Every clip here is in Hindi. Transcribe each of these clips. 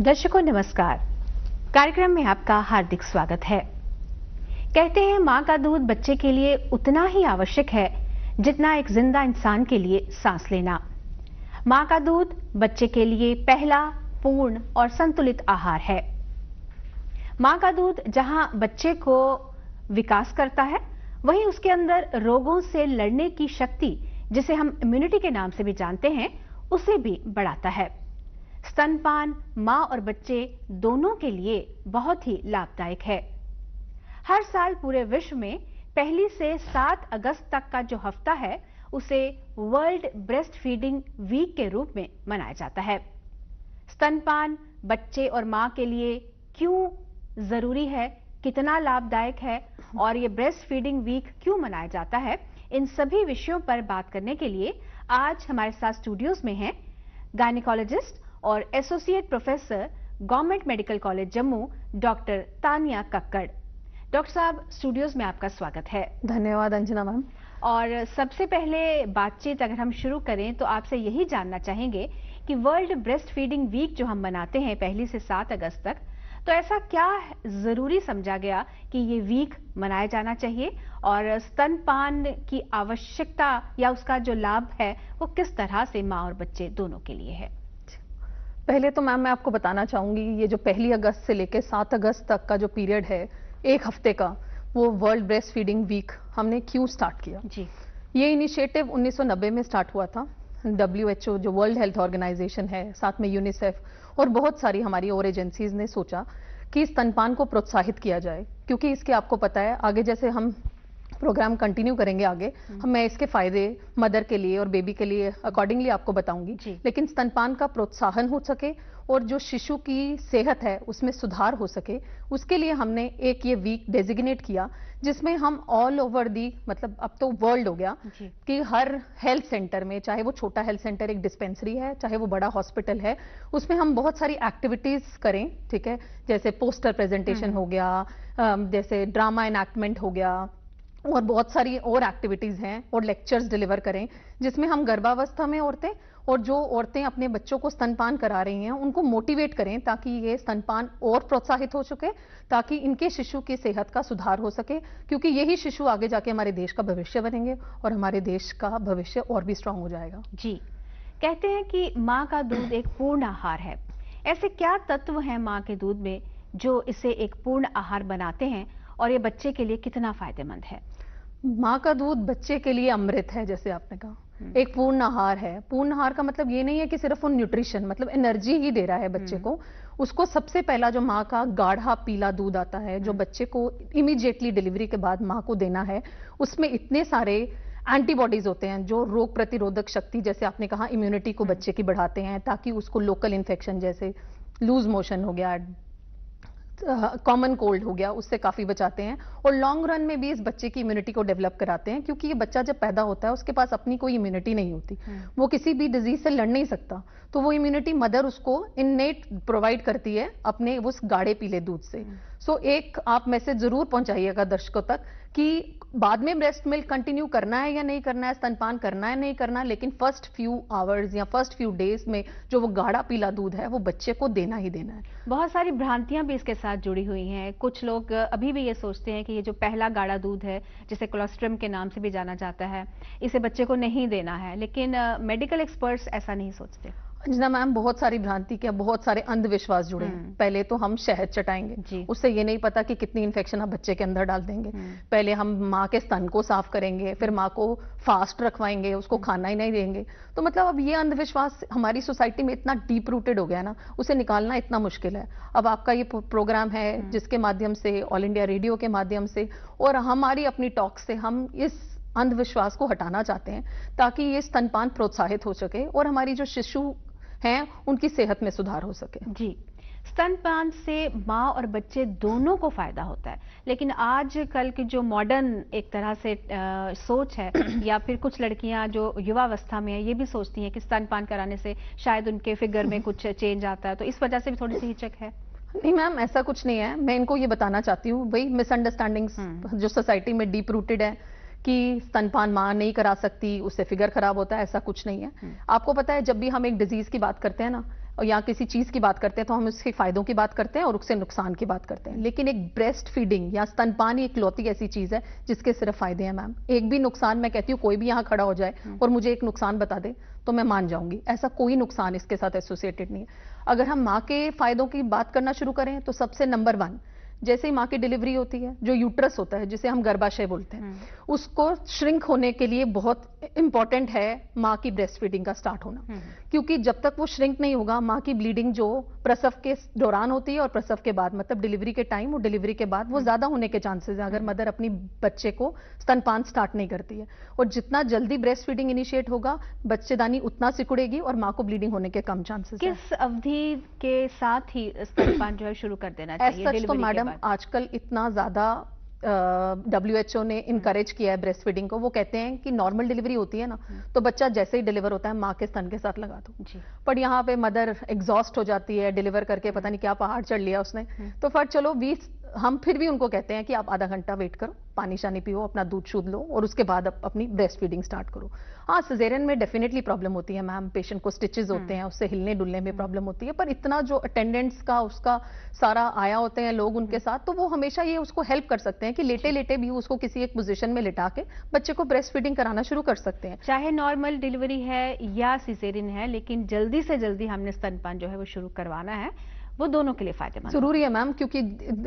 दर्शकों नमस्कार। कार्यक्रम में आपका हार्दिक स्वागत है। कहते हैं मां का दूध बच्चे के लिए उतना ही आवश्यक है जितना एक जिंदा इंसान के लिए सांस लेना। मां का दूध बच्चे के लिए पहला पूर्ण और संतुलित आहार है। मां का दूध जहां बच्चे को विकास करता है, वहीं उसके अंदर रोगों से लड़ने की शक्ति, जिसे हम इम्यूनिटी के नाम से भी जानते हैं, उसे भी बढ़ाता है। स्तनपान मां और बच्चे दोनों के लिए बहुत ही लाभदायक है। हर साल पूरे विश्व में 1 से 7 अगस्त तक का जो हफ्ता है, उसे वर्ल्ड ब्रेस्ट फीडिंग वीक के रूप में मनाया जाता है। स्तनपान बच्चे और मां के लिए क्यों जरूरी है, कितना लाभदायक है और ये ब्रेस्ट फीडिंग वीक क्यों मनाया जाता है, इन सभी विषयों पर बात करने के लिए आज हमारे साथ स्टूडियोज में हैं गायनेकोलॉजिस्ट और associate professor government medical college Jammu doctor Tania Kakkar. Doctor साहब, स्टूडियोज में आपका स्वागत है। धन्यवाद अंजना मैम। और सबसे पहले बातचीत अगर हम शुरू करें तो आपसे यही जानना चाहेंगे कि वर्ल्ड ब्रेस्ट फीडिंग वीक जो हम मनाते हैं 1 से 7 अगस्त तक, तो ऐसा क्या जरूरी समझा गया कि ये वीक मनाया जाना चाहिए और स्तनपान की आवश्यकता या उसका जो लाभ है वो किस तरह से मां और बच्चे दोनों के लिए है? पहले तो मैम मैं आपको बताना चाहूंगी, ये जो 1 अगस्त से लेकर 7 अगस्त तक का जो पीरियड है, एक हफ्ते का, वो वर्ल्ड ब्रेस्ट फीडिंग वीक हमने क्यों स्टार्ट किया जी। ये इनिशिएटिव 1990 में स्टार्ट हुआ था। WHO जो वर्ल्ड हेल्थ ऑर्गेनाइजेशन है, साथ में यूनिसेफ और बहुत सारी हमारी और एजेंसीज ने सोचा कि स्तनपान को प्रोत्साहित किया जाए, क्योंकि इसके आपको पता है आगे जैसे हम प्रोग्राम कंटिन्यू करेंगे आगे, मैं इसके फायदे मदर के लिए और बेबी के लिए अकॉर्डिंगली आपको बताऊंगी, लेकिन स्तनपान का प्रोत्साहन हो सके और जो शिशु की सेहत है उसमें सुधार हो सके, उसके लिए हमने एक ये वीक डेजिग्नेट किया, जिसमें हम ऑल ओवर दी, मतलब अब तो वर्ल्ड हो गया कि हर हेल्थ सेंटर में, चाहे वो छोटा हेल्थ सेंटर एक डिस्पेंसरी है, चाहे वो बड़ा हॉस्पिटल है, उसमें हम बहुत सारी एक्टिविटीज करें। ठीक है, जैसे पोस्टर प्रेजेंटेशन हो गया, जैसे ड्रामा एनैक्टमेंट हो गया, और बहुत सारी और एक्टिविटीज हैं, और लेक्चर्स डिलीवर करें, जिसमें हम गर्भावस्था में औरतें और जो औरतें अपने बच्चों को स्तनपान करा रही हैं उनको मोटिवेट करें, ताकि ये स्तनपान और प्रोत्साहित हो सके, ताकि इनके शिशु की सेहत का सुधार हो सके, क्योंकि यही शिशु आगे जाके हमारे देश का भविष्य बनेंगे और हमारे देश का भविष्य और भी स्ट्रांग हो जाएगा जी। कहते हैं कि माँ का दूध एक पूर्ण आहार है। ऐसे क्या तत्व हैं माँ के दूध में जो इसे एक पूर्ण आहार बनाते हैं और ये बच्चे के लिए कितना फायदेमंद है? माँ का दूध बच्चे के लिए अमृत है, जैसे आपने कहा, एक पूर्ण आहार है। पूर्ण आहार का मतलब ये नहीं है कि सिर्फ वो न्यूट्रिशन, मतलब एनर्जी ही दे रहा है बच्चे को। उसको सबसे पहला जो माँ का गाढ़ा पीला दूध आता है, जो बच्चे को इमीडिएटली डिलीवरी के बाद माँ को देना है, उसमें इतने सारे एंटीबॉडीज होते हैं जो रोग प्रतिरोधक शक्ति, जैसे आपने कहा, इम्यूनिटी को बच्चे की बढ़ाते हैं, ताकि उसको लोकल इन्फेक्शन जैसे लूज मोशन हो गया, कॉमन कोल्ड हो गया, उससे काफी बचाते हैं, और लॉन्ग रन में भी इस बच्चे की इम्यूनिटी को डेवलप कराते हैं, क्योंकि ये बच्चा जब पैदा होता है उसके पास अपनी कोई इम्यूनिटी नहीं होती, वो किसी भी डिजीज से लड़ नहीं सकता, तो वो इम्यूनिटी मदर उसको इननेट प्रोवाइड करती है अपने उस गाढ़े पीले दूध से। सो एक आप मैसेज जरूर पहुंचाइएगा दर्शकों तक कि बाद में ब्रेस्ट मिल्क कंटिन्यू करना है या नहीं करना है, स्तनपान करना है नहीं करना, लेकिन फर्स्ट फ्यू आवर्स या फर्स्ट फ्यू डेज में जो वो गाढ़ा पीला दूध है वो बच्चे को देना ही देना है। बहुत सारी भ्रांतियां भी इसके साथ जुड़ी हुई हैं। कुछ लोग अभी भी ये सोचते हैं कि ये जो पहला गाढ़ा दूध है, जिसे कोलोस्ट्रम के नाम से भी जाना जाता है, इसे बच्चे को नहीं देना है, लेकिन मेडिकल एक्सपर्ट्स ऐसा नहीं सोचते। अंजना मैम, बहुत सारी भ्रांति के, बहुत सारे अंधविश्वास जुड़े हैं। पहले तो हम शहद चटाएंगे, उससे ये नहीं पता कि कितनी इन्फेक्शन हम बच्चे के अंदर डाल देंगे। पहले हम माँ के स्तन को साफ करेंगे, फिर माँ को फास्ट रखवाएंगे, उसको खाना ही नहीं देंगे। तो मतलब अब ये अंधविश्वास हमारी सोसाइटी में इतना डीप रूटेड हो गया ना, उसे निकालना इतना मुश्किल है। अब आपका ये प्रोग्राम है जिसके माध्यम से, ऑल इंडिया रेडियो के माध्यम से और हमारी अपनी टॉक से, हम इस अंधविश्वास को हटाना चाहते हैं, ताकि ये स्तनपान प्रोत्साहित हो सके और हमारी जो शिशु हैं उनकी सेहत में सुधार हो सके। जी, स्तनपान से माँ और बच्चे दोनों को फायदा होता है, लेकिन आजकल की जो मॉडर्न एक तरह से सोच है या फिर कुछ लड़कियां जो युवावस्था में है, ये भी सोचती हैं कि स्तनपान कराने से शायद उनके फिगर में कुछ चेंज आता है, तो इस वजह से भी थोड़ी सी हिचक है। नहीं मैम, ऐसा कुछ नहीं है। मैं इनको ये बताना चाहती हूँ, वही मिसअंडरस्टैंडिंग्स जो सोसाइटी में डीप रूटेड है कि स्तनपान मां नहीं करा सकती, उससे फिगर खराब होता है, ऐसा कुछ नहीं है। आपको पता है, जब भी हम एक डिजीज की बात करते हैं ना, या किसी चीज की बात करते हैं तो हम उसके फायदों की बात करते हैं और उससे नुकसान की बात करते हैं, लेकिन एक ब्रेस्ट फीडिंग या स्तनपान एक इकलौती ऐसी चीज है जिसके सिर्फ फायदे हैं मैम। एक भी नुकसान, मैं कहती हूँ कोई भी यहाँ खड़ा हो जाए और मुझे एक नुकसान बता दे तो मैं मान जाऊंगी, ऐसा कोई नुकसान इसके साथ एसोसिएटेड नहीं है। अगर हम माँ के फायदों की बात करना शुरू करें तो सबसे नंबर 1, जैसे ही माँ की डिलीवरी होती है, जो यूट्रस होता है जिसे हम गर्भाशय बोलते हैं, उसको श्रिंक होने के लिए बहुत इंपॉर्टेंट है माँ की ब्रेस्ट फीडिंग का स्टार्ट होना। क्योंकि जब तक वो श्रिंक नहीं होगा, माँ की ब्लीडिंग जो प्रसव के दौरान होती है और प्रसव के बाद, मतलब डिलीवरी के टाइम और डिलीवरी के बाद, वो ज्यादा होने के चांसेस है अगर मदर अपनी बच्चे को स्तनपान स्टार्ट नहीं करती है। और जितना जल्दी ब्रेस्ट फीडिंग इनिशिएट होगा, बच्चेदानी उतना सिकुड़ेगी और माँ को ब्लीडिंग होने के कम चांसेस है। किस अवधि के साथ ही स्तनपान जो है शुरू कर देना चाहिए? सच तो मैडम आजकल इतना ज्यादा WHO ने इनकरेज किया है ब्रेस्ट फीडिंग को। वो कहते हैं कि नॉर्मल डिलीवरी होती है ना, तो बच्चा जैसे ही डिलीवर होता है माँ के स्तन के साथ लगा दो। पर यहाँ पे मदर एग्जॉस्ट हो जाती है डिलीवर करके, पता नहीं क्या पहाड़ चढ़ लिया उसने, तो फिर चलो हम फिर भी उनको कहते हैं कि आप आधा घंटा वेट करो, पानी शानी पियो, अपना दूध शुद्ध लो और उसके बाद अपनी ब्रेस्ट फीडिंग स्टार्ट करो। हाँ, सिजेरियन में डेफिनेटली प्रॉब्लम होती है मैम, पेशेंट को स्टिचेस होते हैं, उससे हिलने डुलने में प्रॉब्लम होती है, पर इतना जो अटेंडेंट्स का उसका सारा आया होते हैं लोग उनके साथ, तो वो हमेशा ये उसको हेल्प कर सकते हैं कि लेटे लेटे भी उसको किसी एक पोजीशन में लिटा के बच्चे को ब्रेस्ट फीडिंग कराना शुरू कर सकते हैं। चाहे नॉर्मल डिलीवरी है या सिजेरियन है, लेकिन जल्दी से जल्दी हमने स्तनपान जो है वो शुरू करवाना है, वो दोनों के लिए फायदेमंद जरूरी है मैम। क्योंकि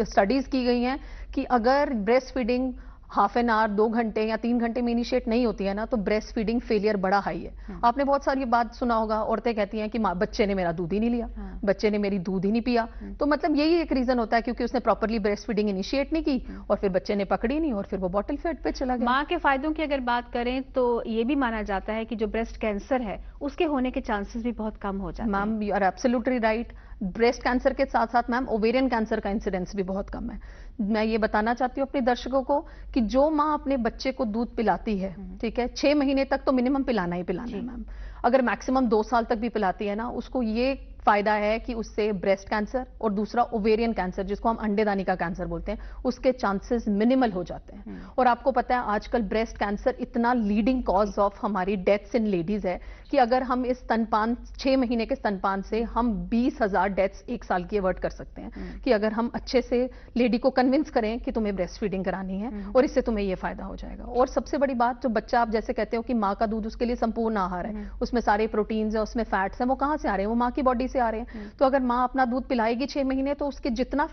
स्टडीज की गई हैं कि अगर breast feeding half an hour, 2 घंटे या 3 घंटे में इनिशिएट नहीं होती है ना, तो ब्रेस्ट फीडिंग फेलियर बड़ा हाई है। आपने बहुत सारी बात सुना होगा, औरतें कहती हैं कि बच्चे ने मेरा दूध ही नहीं लिया, बच्चे ने मेरी दूध ही नहीं पिया। तो मतलब यही एक रीजन होता है क्योंकि उसने प्रॉपरली ब्रेस्ट फीडिंग इनिशिएट नहीं की और फिर बच्चे ने पकड़ी नहीं और फिर वो बॉटल फेड पे चला गया। माँ के फायदों की अगर बात करें तो ये भी माना जाता है कि जो ब्रेस्ट कैंसर है उसके होने के चांसेस भी बहुत कम हो जाते हैं। Ma'am you are absolutely right. Breast cancer के साथ साथ मैम ओवेरियन कैंसर का इंसिडेंस भी बहुत कम है। मैं ये बताना चाहती हूँ अपने दर्शकों को कि जो माँ अपने बच्चे को दूध पिलाती है, ठीक है, 6 महीने तक तो मिनिमम पिलाना ही पिलाना है मैम। अगर मैक्सिमम 2 साल तक भी पिलाती है ना, उसको ये फायदा है कि उससे ब्रेस्ट कैंसर और दूसरा ओवेरियन कैंसर, जिसको हम अंडेदानी का कैंसर बोलते हैं, उसके चांसेस मिनिमल हो जाते हैं। और आपको पता है आजकल ब्रेस्ट कैंसर इतना लीडिंग कॉज ऑफ हमारी डेथ्स इन लेडीज है कि अगर हम इस स्तनपान 6 महीने के स्तनपान से हम 20,000 डेथ्स 1 साल की अवॉइड कर सकते हैं कि अगर हम अच्छे से लेडी को कन्विंस करें कि तुम्हें ब्रेस्ट फीडिंग करानी है और इससे तुम्हें ये फायदा हो जाएगा। और सबसे बड़ी बात, जो बच्चा आप जैसे कहते हो कि माँ का दूध उसके लिए संपूर्ण आहार है, उसमें सारे प्रोटीन्स है, उसमें फैट्स हैं, वो कहाँ से आ रहे हैं? वो माँ की बॉडी से आ रहे हैं। तो अगर माँ अपना दूध पिलाएगी 6 महीने तो उसके जितना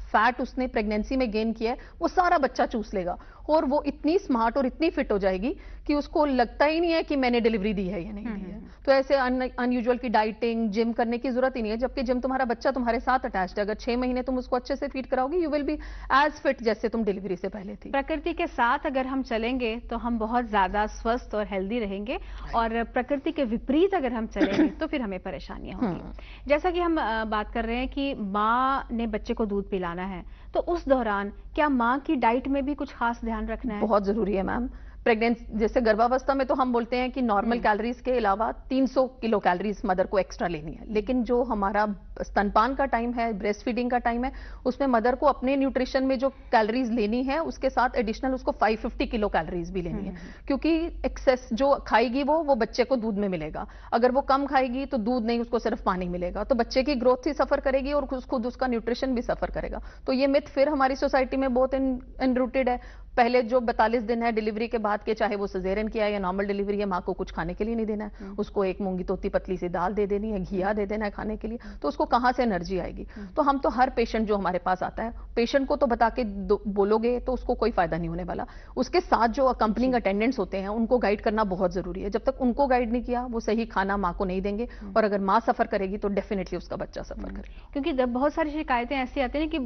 फैट उसने प्रेगनेंसी में गेन किया है वो सारा बच्चा चूस लेगा और वो इतनी स्मार्ट और इतनी फिट हो जाएगी कि उसको लगता ही नहीं है कि मैंने डिलीवरी दी है या नहीं दी है। तो ऐसे अनयूजुअल की डाइटिंग, जिम करने की जरूरत ही नहीं है, जबकि जिम तुम्हारा बच्चा तुम्हारे साथ अटैच्ड है। अगर 6 महीने तुम उसको अच्छे से फीड कराओगी, you will be as fit जैसे तुम डिलीवरी से पहले थी। प्रकृति के साथ अगर हम चलेंगे तो हम बहुत ज्यादा स्वस्थ और हेल्दी रहेंगे, और प्रकृति के विपरीत अगर हम चलेंगे तो फिर हमें परेशानियां होंगी। जैसा कि हम बात कर रहे हैं कि माँ ने बच्चे को दूध पिलाना है, तो उस दौरान क्या माँ की डाइट में भी कुछ खास ध्यान रखना है? बहुत जरूरी है मैम। प्रेगनेंसी जैसे गर्भावस्था में तो हम बोलते हैं कि नॉर्मल कैलोरीज के अलावा 300 किलो कैलोरीज मदर को एक्स्ट्रा लेनी है, लेकिन जो हमारा स्तनपान का टाइम है, ब्रेस्ट फीडिंग का टाइम है, उसमें मदर को अपने न्यूट्रिशन में जो कैलोरीज लेनी है उसके साथ एडिशनल उसको 550 किलो कैलोरीज भी लेनी है, क्योंकि एक्सेस जो खाएगी वो बच्चे को दूध में मिलेगा। अगर वो कम खाएगी तो दूध नहीं, उसको सिर्फ पानी मिलेगा, तो बच्चे की ग्रोथ ही सफर करेगी और खुद उसका न्यूट्रिशन भी सफर करेगा। तो ये मिथ फिर हमारी सोसाइटी में बहुत इनरूटेड है। पहले जो 42 दिन है डिलीवरी के बाद के, चाहे वो सिजेरियन किया है या नॉर्मल डिलीवरी है, माँ को कुछ खाने के लिए नहीं देना है, उसको एक मूंगी तोती पतली सी दाल दे देनी है, घिया दे देना है खाने के लिए, तो उसको कहाँ से एनर्जी आएगी? तो हम तो हर पेशेंट जो हमारे पास आता है, पेशेंट को तो बता के बोलोगे तो उसको कोई फायदा नहीं होने वाला। उसके साथ जो अकम्पनिंग अटेंडेंट्स होते हैं उनको गाइड करना बहुत जरूरी है। जब तक उनको गाइड नहीं किया वो सही खाना माँ को नहीं देंगे, और अगर माँ सफर करेगी तो डेफिनेटली उसका बच्चा सफर करेगा। क्योंकि बहुत सारी शिकायतें ऐसी आती है कि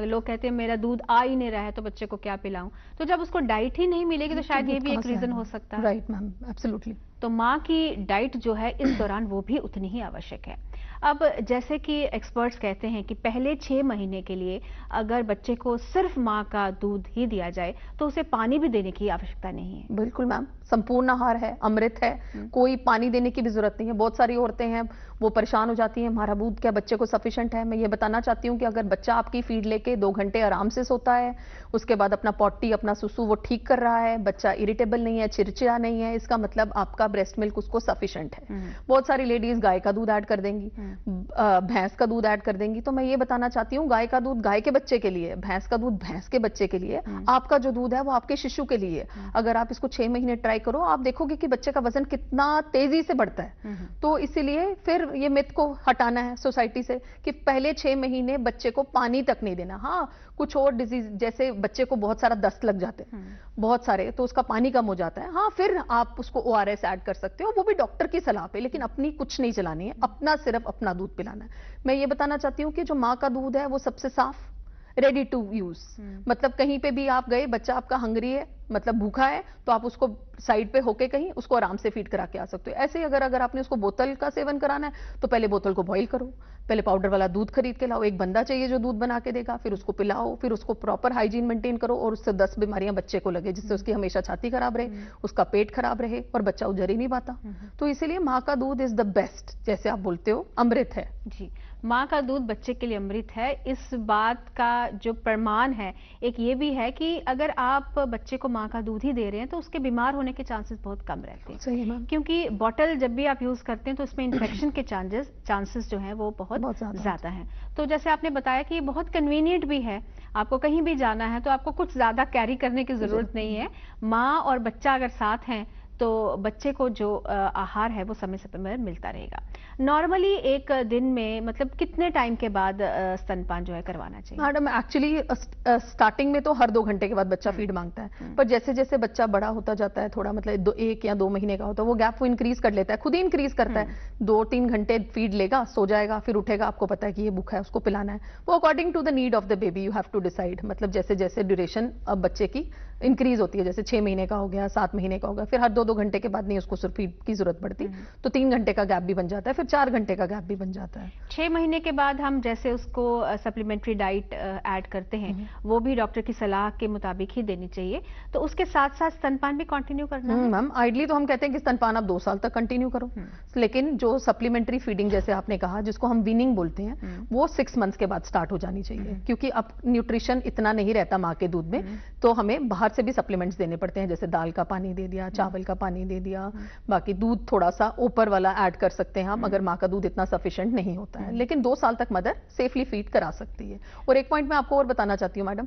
लोग कहते हैं मेरा दूध आ ही नहीं रहा है तो बच्चे को क्या पिलाऊं, तो जब उसको डाइट ही नहीं मिलेगी तो शायद ये भी एक रीजन हो सकता है। Right ma'am, absolutely. तो माँ की डाइट जो है इस दौरान वो भी उतनी ही आवश्यक है। अब जैसे कि एक्सपर्ट्स कहते हैं कि पहले 6 महीने के लिए अगर बच्चे को सिर्फ माँ का दूध ही दिया जाए तो उसे पानी भी देने की आवश्यकता नहीं है। बिल्कुल मैम, संपूर्ण आहार है, अमृत है, कोई पानी देने की भी जरूरत नहीं है। बहुत सारी औरतें हैं वो परेशान हो जाती हैं, हमारा दूध क्या बच्चे को सफिशिएंट है। मैं ये बताना चाहती हूँ कि अगर बच्चा आपकी फीड लेके 2 घंटे आराम से सोता है, उसके बाद अपना पॉटी अपना सुसु वो ठीक कर रहा है, बच्चा इरिटेबल नहीं है, चिड़चिड़ा नहीं है, इसका मतलब आपका ब्रेस्ट मिल्क उसको सफिशिएंट है। बहुत सारी लेडीज गाय का दूध ऐड कर देंगी, भैंस का दूध ऐड कर देंगी। तो मैं ये बताना चाहती हूँ, गाय का दूध गाय के बच्चे के लिए, भैंस का दूध भैंस के बच्चे के लिए, आपका जो दूध है वो आपके शिशु के लिए। अगर आप इसको 6 महीने ट्राई करो, आप देखोगे कि बच्चे का वजन कितना तेजी से बढ़ता है। तो इसीलिए फिर ये मिथ को हटाना है सोसाइटी से कि पहले 6 महीने बच्चे को पानी तक नहीं देना। हाँ, कुछ और डिजीज जैसे बच्चे को बहुत सारा दस्त लग जाते हैं, बहुत सारे, तो उसका पानी कम हो जाता है। हाँ, फिर आप उसको ORS ऐड कर सकते हो, वो भी डॉक्टर की सलाह पे, लेकिन अपनी कुछ नहीं चलानी है, अपना सिर्फ अपना दूध पिलाना है। मैं ये बताना चाहती हूँ कि जो माँ का दूध है वो सबसे साफ, रेडी टू यूज। मतलब कहीं पे भी आप गए, बच्चा आपका हंग्री है, मतलब भूखा है, तो आप उसको साइड पे होके कहीं उसको आराम से फीड करा के आ सकते हो। ऐसे ही अगर आपने उसको बोतल का सेवन कराना है तो पहले बोतल को बॉईल करो, पहले पाउडर वाला दूध खरीद के लाओ, एक बंदा चाहिए जो दूध बना के देगा, फिर उसको पिलाओ, फिर उसको प्रॉपर हाइजीन मेंटेन करो, और उससे 10 बीमारियां बच्चे को लगे, जिससे उसकी हमेशा छाती खराब रहे, उसका पेट खराब रहे और बच्चा उजर ही नहीं पाता। तो इसीलिए माँ का दूध इज द बेस्ट, जैसे आप बोलते हो अमृत है जी। माँ का दूध बच्चे के लिए अमृत है। इस बात का जो प्रमाण है एक ये भी है कि अगर आप बच्चे को माँ का दूध ही दे रहे हैं तो उसके बीमार होने के चांसेस बहुत कम रहते हैं। सही है, क्योंकि बॉटल जब भी आप यूज करते हैं तो इसमें इन्फेक्शन के चांसेस जो हैं वो बहुत ज्यादा हैं। तो जैसे आपने बताया कि ये बहुत कन्वीनियंट भी है, आपको कहीं भी जाना है तो आपको कुछ ज्यादा कैरी करने की जरूरत नहीं है। माँ और बच्चा अगर साथ हैं तो बच्चे को जो आहार है वो समय समय पर मिलता रहेगा। नॉर्मली एक दिन में मतलब कितने टाइम के बाद स्तनपान जो है करवाना चाहिए? मैडम एक्चुअली स्टार्टिंग में तो हर 2 घंटे के बाद बच्चा फीड मांगता है, पर जैसे जैसे बच्चा बड़ा होता जाता है, थोड़ा मतलब 1 या 2 महीने का होता है, वो गैप वो इंक्रीज कर लेता है, खुद ही इंक्रीज करता है। 2-3 घंटे फीड लेगा, सो जाएगा, फिर उठेगा, आपको पता है कि ये भूखा है, उसको पिलाना है। वो according to the need of the baby you have to decide. मतलब जैसे जैसे ड्यूरेशन अब बच्चे की इंक्रीज होती है, जैसे 6 महीने का हो गया, 7 महीने का हो गया, फिर हर 2-2 घंटे के बाद नहीं उसको सिर्फ फीड की जरूरत पड़ती, तो 3 घंटे का गैप भी बन जाता है, फिर 4 घंटे का गैप भी बन जाता है। 6 महीने के बाद हम जैसे उसको सप्लीमेंट्री डाइट ऐड करते हैं, वो भी डॉक्टर की सलाह के मुताबिक ही देनी चाहिए। तो उसके साथ साथ स्तनपान भी कंटिन्यू करना है? मैम आइडली तो हम कहते हैं कि स्तनपान आप 2 साल तक कंटिन्यू करो, लेकिन जो सप्लीमेंट्री फीडिंग जैसे आपने कहा, जिसको हम वीनिंग बोलते हैं, वो 6 मंथ्स के बाद स्टार्ट हो जानी चाहिए। क्योंकि अब न्यूट्रिशन इतना नहीं रहता माँ के दूध में, तो हमें बाहर से भी सप्लीमेंट्स देने पड़ते हैं, जैसे दाल का पानी दे दिया, चावल का पानी दे दिया, बाकी दूध थोड़ा सा ऊपर वाला ऐड कर सकते हैं हम, अगर माँ का दूध इतना सफिशिएंट नहीं होता है। लेकिन 2 साल तक मदर सेफली फीड करा सकती है। और एक पॉइंट मैं आपको और बताना चाहती हूँ मैडम,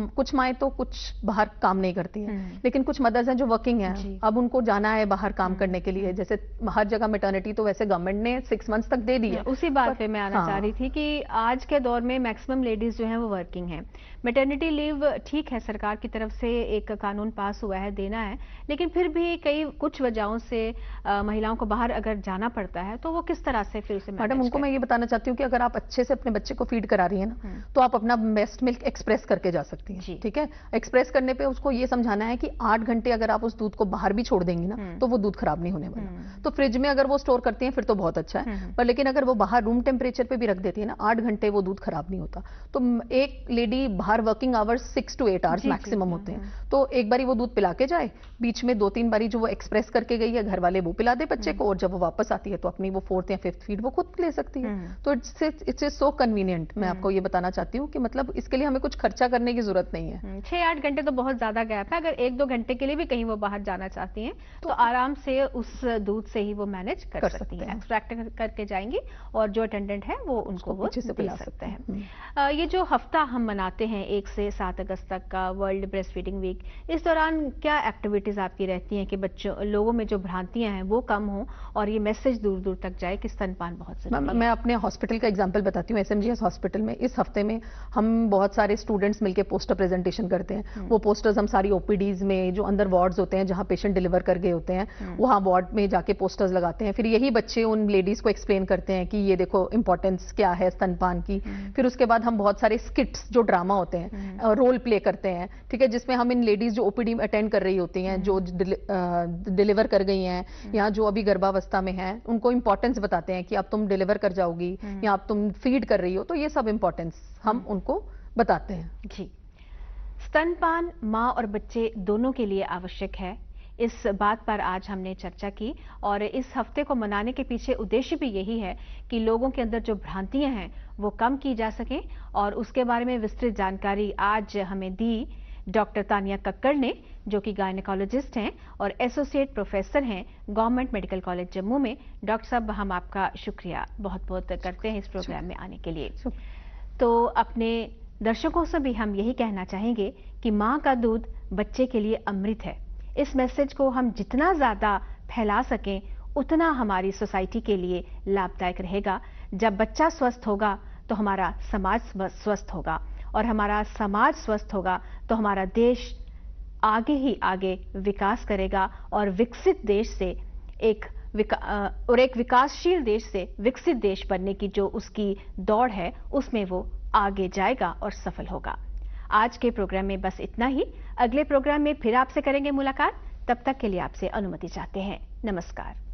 कुछ माएँ तो कुछ बाहर काम नहीं करती हैं, लेकिन कुछ मदर्स हैं जो वर्किंग हैं, अब उनको जाना है बाहर काम करने के लिए, जैसे हर जगह मैटरनिटी तो वैसे गवर्नमेंट ने 6 मंथ्स तक दे दी है। उसी बात पे मैं आना चाह रही थी कि आज के दौर में मैक्सिमम लेडीज जो हैं वो वर्किंग हैं। मैटरनिटी लीव ठीक है, सरकार की तरफ से एक कानून पास हुआ है, देना है, लेकिन फिर भी कुछ वजहों से महिलाओं को बाहर अगर जाना पड़ता है तो वो किस तरह से फिर उसे मैडम उनको मैं ये बताना चाहती हूँ कि अगर आप अच्छे से अपने बच्चे को फीड करा रही है ना, तो आप अपना बेस्ट मिल्क एक्सप्रेस करके जा सकती हैं। ठीक है, एक्सप्रेस करने पे उसको ये समझाना है कि 8 घंटे अगर आप उस दूध को बाहर भी छोड़ देंगी ना, तो वो दूध खराब नहीं होने वाला। तो फ्रिज में अगर वो स्टोर करती हैं फिर तो बहुत अच्छा है, पर लेकिन अगर वो बाहर रूम टेम्परेचर पे भी रख देती है ना, 8 घंटे वो दूध खराब नहीं होता। तो एक लेडी बाहर working hours 6 to 8 hours maximum होते हैं, तो एक बारी वो दूध पिला के जाए, बीच में 2-3 बारी जो वो एक्सप्रेस करके गई है घर वाले वो पिला दे बच्चे को, और जब वो वापस आती है तो अपनी वो 4th या 5th फीड वो खुद ले सकती है। तो इट्स सो कन्वीनियंट। मैं आपको ये बताना चाहती हूँ कि मतलब इसके लिए हमें कुछ खर्चा करने की जरूरत नहीं है। 6-8 घंटे तो बहुत ज्यादा गैप है, अगर 1-2 घंटे के लिए भी कहीं वो बाहर जाना चाहती हैं तो आराम से उस दूध से ही वो मैनेज कर सकती हैं। एक्सट्रैक्ट करके जाएंगी और जो अटेंडेंट है वो उनको वो अच्छे से पिला सकते हैं। ये जो हफ्ता हम मनाते हैं 1 से 7 अगस्त तक का वर्ल्ड ब्रेस्ट फीडिंग वीक, इस दौरान क्या एक्टिविटीज आपकी रहती हैं कि बच्चों लोगों में जो भ्रांतियां हैं वो कम हो और ये मैसेज दूर दूर तक जाए कि स्तनपान बहुत जरूरी है? मैं अपने हॉस्पिटल का एग्जांपल बताती हूँ। SMGS हॉस्पिटल में इस हफ्ते में हम बहुत सारे स्टूडेंट्स मिलकर पोस्टर प्रेजेंटेशन करते हैं। वो पोस्टर्स हम सारी OPDs में, जो अंदर वार्ड्स होते हैं जहां पेशेंट डिलीवर कर गए होते हैं, वहां वार्ड में जाके पोस्टर्स लगाते हैं। फिर यही बच्चे उन लेडीज को एक्सप्लेन करते हैं कि ये देखो इंपॉर्टेंस क्या है स्तनपान की। फिर उसके बाद हम बहुत सारे स्किट्स जो ड्रामा होते हैं, रोल प्ले करते हैं, ठीक है, जिसमें हम इन लेडीज जो OPD में अटेंड कर रही होती हैं, जो डिलीवर कर गई हैं या जो अभी गर्भावस्था में है, उनको इंपॉर्टेंस बताते हैं कि अब तुम डिलीवर कर जाओगी या अब तुम फीड कर रही हो, तो ये सब इंपॉर्टेंस हम उनको बताते हैं। जी, स्तनपान माँ और बच्चे दोनों के लिए आवश्यक है। इस बात पर आज हमने चर्चा की और इस हफ्ते को मनाने के पीछे उद्देश्य भी यही है कि लोगों के अंदर जो भ्रांतियां हैं वो कम की जा सकें और उसके बारे में विस्तृत जानकारी आज हमें दी डॉक्टर तानिया कक्कड़ ने, जो कि गायनेकोलॉजिस्ट हैं और एसोसिएट प्रोफेसर हैं गवर्नमेंट मेडिकल कॉलेज जम्मू में। डॉक्टर साहब, हम आपका शुक्रिया बहुत बहुत करते हैं इस प्रोग्राम में आने के लिए। तो अपने दर्शकों से भी हम यही कहना चाहेंगे कि मां का दूध बच्चे के लिए अमृत है। इस मैसेज को हम जितना ज्यादा फैला सकें उतना हमारी सोसाइटी के लिए लाभदायक रहेगा। जब बच्चा स्वस्थ होगा तो हमारा समाज स्वस्थ होगा और हमारा समाज स्वस्थ होगा तो हमारा देश आगे ही आगे विकास करेगा और विकसित देश से एक विकासशील देश से विकसित देश बनने की जो उसकी दौड़ है उसमें वो आगे जाएगा और सफल होगा। आज के प्रोग्राम में बस इतना ही। अगले प्रोग्राम में फिर आपसे करेंगे मुलाकात। तब तक के लिए आपसे अनुमति चाहते हैं। नमस्कार।